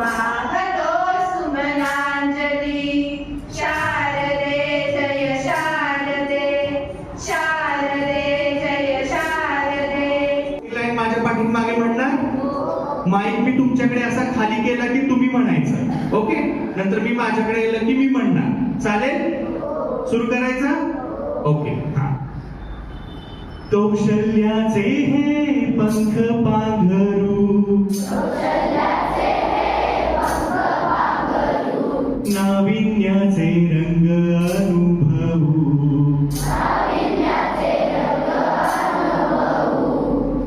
वाहतो सुमनांजली शारदे जय शारदे शारदे जय शारदे. लाईन माझ्या पाठीमागे म्हणणार. माईक मी तुमच्याकडे असा खाली केला की तुम्ही म्हणायचं. ओके, नंतर मी माझ्याकडे येलं की मी म्हणणार. चालेल? सुरू करायचं? ओके. हा. कौशल्याचे हे पंख पांघरू, नाविन्याचे रंग अनुभवू,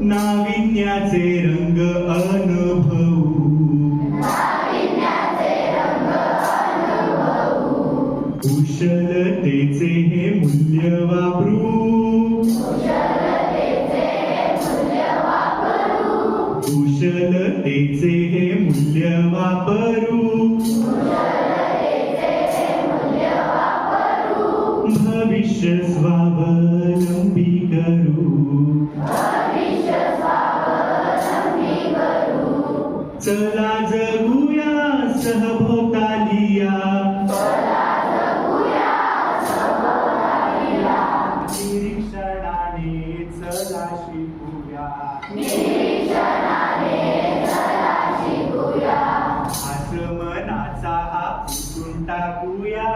नाविन्याचे रंग अनुभवू, कुशलतेचे हे मूल्य वापरू, कुशलतेचे हे मूल्य वापरू, भविष्य स्वावलंबी करू, चला जगूया सहभोवतालिया, निरीक्षणाने चला शिकूया, आसमनाचा हा पुसून टाकूया,